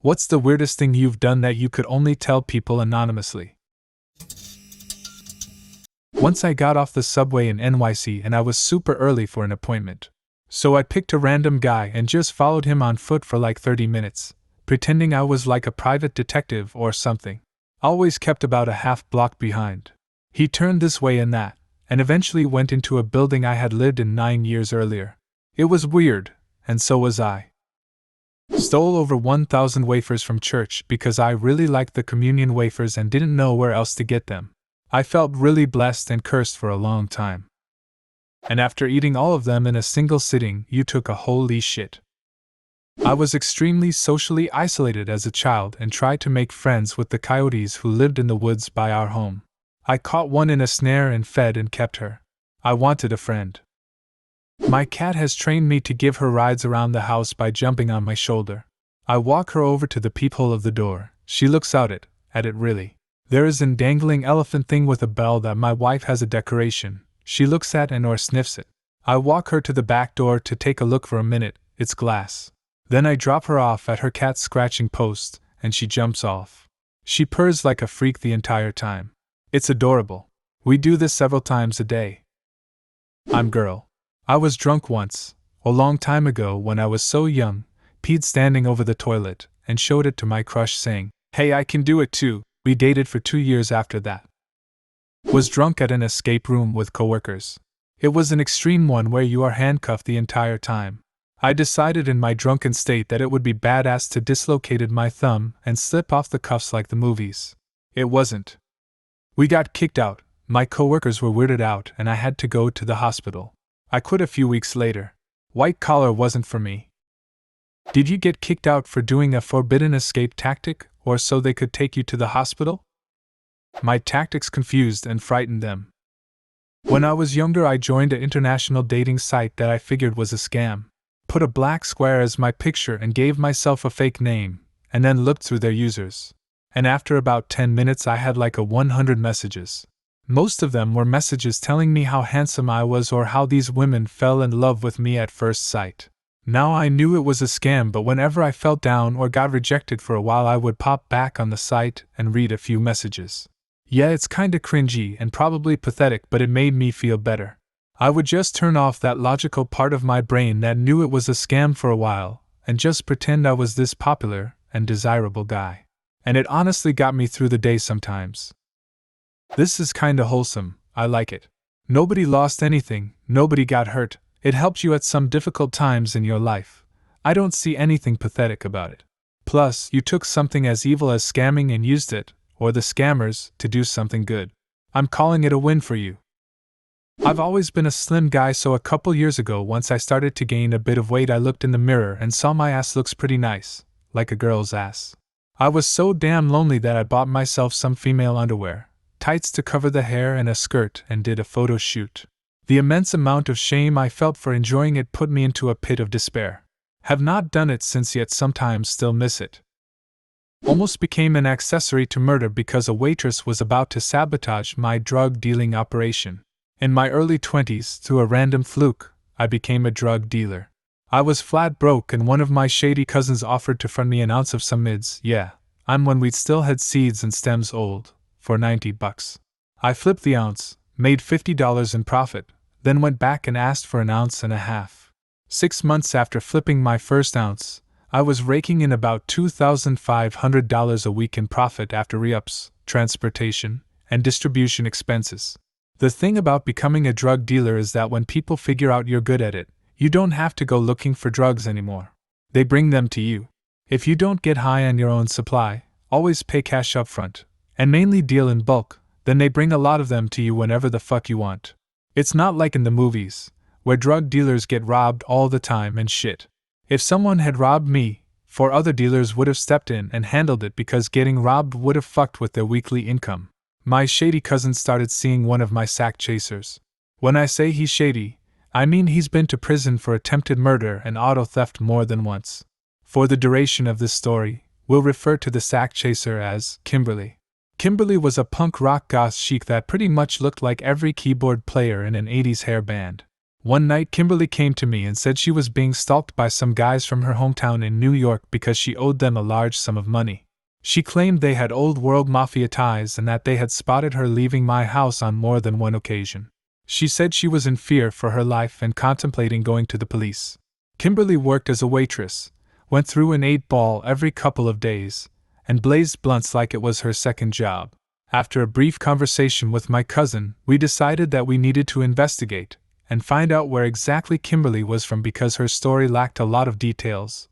What's the weirdest thing you've done that you could only tell people anonymously? Once I got off the subway in NYC and I was super early for an appointment. So I picked a random guy and just followed him on foot for like 30 minutes, pretending I was like a private detective or something. Always kept about a half block behind. He turned this way and that, and eventually went into a building I had lived in 9 years earlier. It was weird, and so was I. Stole over 1,000 wafers from church because I really liked the communion wafers and didn't know where else to get them. I felt really blessed and cursed for a long time. And after eating all of them in a single sitting, you took a holy shit. I was extremely socially isolated as a child and tried to make friends with the coyotes who lived in the woods by our home. I caught one in a snare and fed and kept her. I wanted a friend. My cat has trained me to give her rides around the house by jumping on my shoulder. I walk her over to the peephole of the door. She looks out at it really. There is an dangling elephant thing with a bell that my wife has a decoration. She looks at and or sniffs it. I walk her to the back door to take a look for a minute. It's glass. Then I drop her off at her cat's scratching post, and she jumps off. She purrs like a freak the entire time. It's adorable. We do this several times a day. I'm girl. I was drunk once, a long time ago when I was so young, peed standing over the toilet, and showed it to my crush saying, "Hey, I can do it too." We dated for 2 years after that. Was drunk at an escape room with coworkers. It was an extreme one where you are handcuffed the entire time. I decided in my drunken state that it would be badass to dislocate my thumb and slip off the cuffs like the movies. It wasn't. We got kicked out, my coworkers were weirded out, and I had to go to the hospital. I quit a few weeks later. White collar wasn't for me. Did you get kicked out for doing a forbidden escape tactic, or so they could take you to the hospital? My tactics confused and frightened them. When I was younger, I joined an international dating site that I figured was a scam. Put a black square as my picture and gave myself a fake name, and then looked through their users. And after about 10 minutes I had like 100 messages. Most of them were messages telling me how handsome I was or how these women fell in love with me at first sight. Now I knew it was a scam, but whenever I felt down or got rejected for a while I would pop back on the site and read a few messages. Yeah, it's kinda cringy and probably pathetic, but it made me feel better. I would just turn off that logical part of my brain that knew it was a scam for a while, and just pretend I was this popular and desirable guy. And it honestly got me through the day sometimes. This is kinda wholesome, I like it. Nobody lost anything, nobody got hurt. It helped you at some difficult times in your life. I don't see anything pathetic about it. Plus, you took something as evil as scamming and used it, or the scammers, to do something good. I'm calling it a win for you. I've always been a slim guy, so a couple years ago, once I started to gain a bit of weight, I looked in the mirror and saw my ass looks pretty nice, like a girl's ass. I was so damn lonely that I bought myself some female underwear, tights to cover the hair and a skirt, and did a photo shoot. The immense amount of shame I felt for enjoying it put me into a pit of despair. Have not done it since, yet sometimes still miss it. Almost became an accessory to murder because a waitress was about to sabotage my drug dealing operation. In my early 20s, through a random fluke, I became a drug dealer. I was flat broke and one of my shady cousins offered to fund me an ounce of some mids, yeah, I'm when we'd still had seeds and stems old, for $90. I flipped the ounce, made $50 in profit, then went back and asked for an ounce and a half. 6 months after flipping my first ounce, I was raking in about $2,500 a week in profit after re-ups, transportation, and distribution expenses. The thing about becoming a drug dealer is that when people figure out you're good at it, you don't have to go looking for drugs anymore. They bring them to you. If you don't get high on your own supply, always pay cash up front, and mainly deal in bulk, then they bring a lot of them to you whenever the fuck you want. It's not like in the movies, where drug dealers get robbed all the time and shit. If someone had robbed me, 4 other dealers would have stepped in and handled it because getting robbed would have fucked with their weekly income. My shady cousin started seeing one of my sack chasers. When I say he's shady, I mean he's been to prison for attempted murder and auto theft more than once. For the duration of this story, we'll refer to the sack chaser as Kimberly. Kimberly was a punk rock goth chic that pretty much looked like every keyboard player in an 80s hair band. One night Kimberly came to me and said she was being stalked by some guys from her hometown in New York because she owed them a large sum of money. She claimed they had old world mafia ties and that they had spotted her leaving my house on more than one occasion. She said she was in fear for her life and contemplating going to the police. Kimberly worked as a waitress, went through an 8-ball every couple of days, and blazed blunts like it was her second job. After a brief conversation with my cousin, we decided that we needed to investigate and find out where exactly Kimberly was from because her story lacked a lot of details,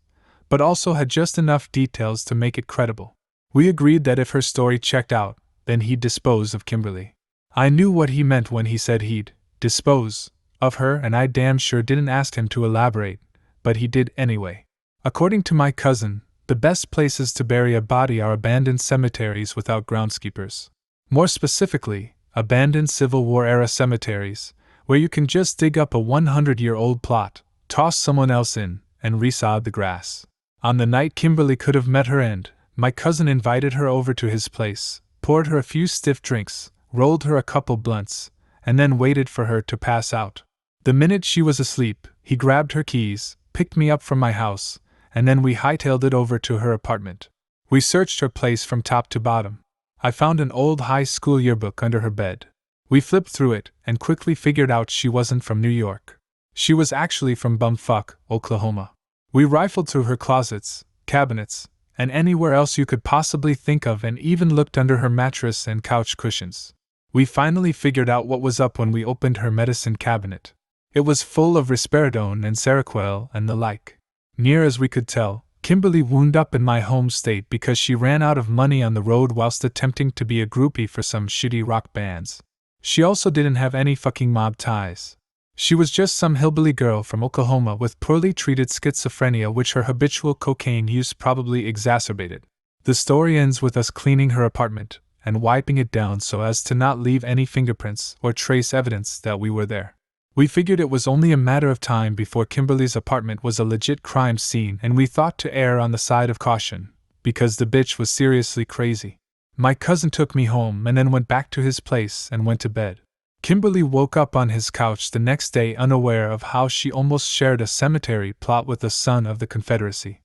but also had just enough details to make it credible. We agreed that if her story checked out, then he'd dispose of Kimberly. I knew what he meant when he said he'd dispose of her, and I damn sure didn't ask him to elaborate, but he did anyway. According to my cousin, the best places to bury a body are abandoned cemeteries without groundskeepers. More specifically, abandoned Civil War-era cemeteries, where you can just dig up a 100-year-old plot, toss someone else in, and resod the grass. On the night Kimberly could have met her end, my cousin invited her over to his place, poured her a few stiff drinks, rolled her a couple blunts, and then waited for her to pass out. The minute she was asleep, he grabbed her keys, picked me up from my house, and then we hightailed it over to her apartment. We searched her place from top to bottom. I found an old high school yearbook under her bed. We flipped through it and quickly figured out she wasn't from New York. She was actually from bumfuck Oklahoma. We rifled through her closets, cabinets, and anywhere else you could possibly think of, and even looked under her mattress and couch cushions. We finally figured out what was up when we opened her medicine cabinet. It was full of risperidone and Seroquel and the like. Near as we could tell, Kimberly wound up in my home state because she ran out of money on the road whilst attempting to be a groupie for some shitty rock bands. She also didn't have any fucking mob ties. She was just some hillbilly girl from Oklahoma with poorly treated schizophrenia, which her habitual cocaine use probably exacerbated. The story ends with us cleaning her apartment and wiping it down so as to not leave any fingerprints or trace evidence that we were there. We figured it was only a matter of time before Kimberly's apartment was a legit crime scene, and we thought to err on the side of caution, because the bitch was seriously crazy. My cousin took me home and then went back to his place and went to bed. Kimberly woke up on his couch the next day unaware of how she almost shared a cemetery plot with a son of the Confederacy.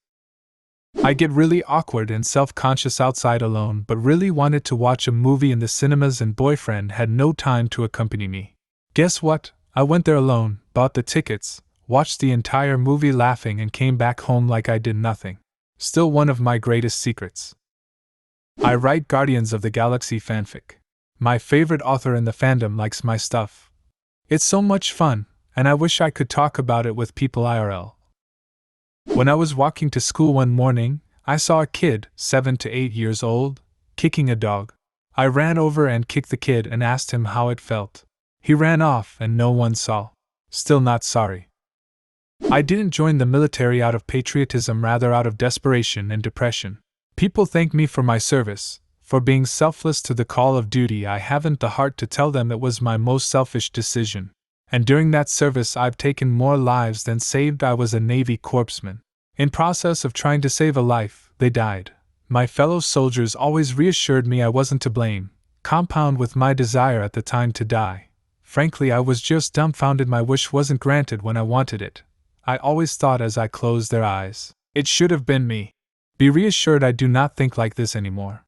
I get really awkward and self-conscious outside alone, but really wanted to watch a movie in the cinemas and boyfriend had no time to accompany me. Guess what? I went there alone, bought the tickets, watched the entire movie laughing, and came back home like I did nothing. Still one of my greatest secrets. I write Guardians of the Galaxy fanfic. My favorite author in the fandom likes my stuff. It's so much fun, and I wish I could talk about it with people IRL. When I was walking to school one morning, I saw a kid, 7 to 8 years old, kicking a dog. I ran over and kicked the kid and asked him how it felt. He ran off and no one saw. Still not sorry. I didn't join the military out of patriotism, rather out of desperation and depression. People thank me for my service, for being selfless to the call of duty. I haven't the heart to tell them it was my most selfish decision. And during that service I've taken more lives than saved. I was a Navy corpsman. In process of trying to save a life, they died. My fellow soldiers always reassured me I wasn't to blame, compound with my desire at the time to die. Frankly, I was just dumbfounded my wish wasn't granted when I wanted it. I always thought as I closed their eyes, it should have been me. Be reassured I do not think like this anymore.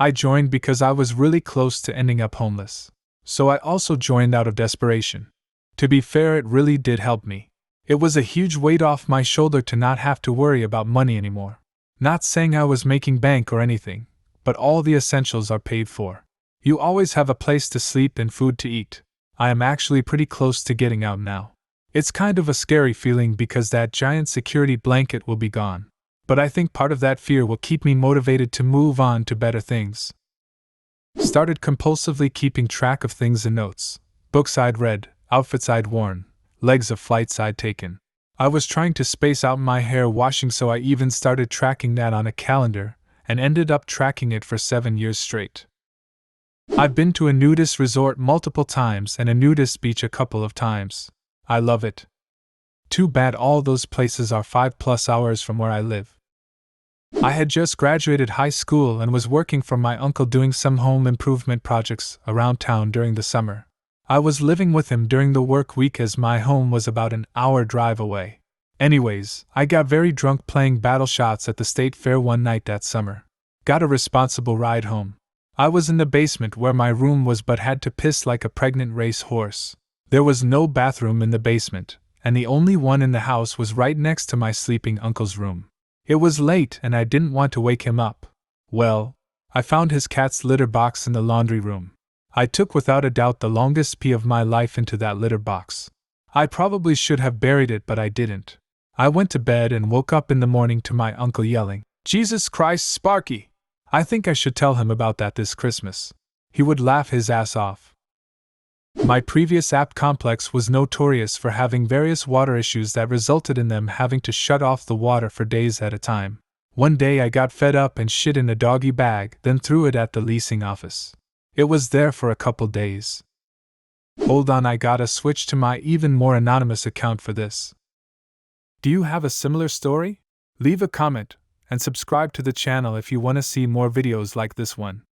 I joined because I was really close to ending up homeless. So I also joined out of desperation. To be fair, it really did help me. It was a huge weight off my shoulder to not have to worry about money anymore. Not saying I was making bank or anything, but all the essentials are paid for. You always have a place to sleep and food to eat. I am actually pretty close to getting out now. It's kind of a scary feeling because that giant security blanket will be gone. But I think part of that fear will keep me motivated to move on to better things. Started compulsively keeping track of things in notes. Books I'd read, outfits I'd worn, legs of flights I'd taken. I was trying to space out my hair washing, so I even started tracking that on a calendar, and ended up tracking it for 7 years straight. I've been to a nudist resort multiple times and a nudist beach a couple of times. I love it. Too bad all those places are 5+ hours from where I live. I had just graduated high school and was working for my uncle doing some home improvement projects around town during the summer. I was living with him during the work week as my home was about an hour drive away. Anyways, I got very drunk playing battle shots at the state fair one night that summer. Got a responsible ride home. I was in the basement where my room was but had to piss like a pregnant race horse. There was no bathroom in the basement, and the only one in the house was right next to my sleeping uncle's room. It was late and I didn't want to wake him up. Well, I found his cat's litter box in the laundry room. I took without a doubt the longest pee of my life into that litter box. I probably should have buried it, but I didn't. I went to bed and woke up in the morning to my uncle yelling, "Jesus Christ, Sparky! I think I should tell him about that this Christmas. He would laugh his ass off." My previous apt complex was notorious for having various water issues that resulted in them having to shut off the water for days at a time. One day I got fed up and shit in a doggy bag, then threw it at the leasing office. It was there for a couple days. Hold on, I gotta switch to my even more anonymous account for this. Do you have a similar story? Leave a comment and subscribe to the channel if you want to see more videos like this one.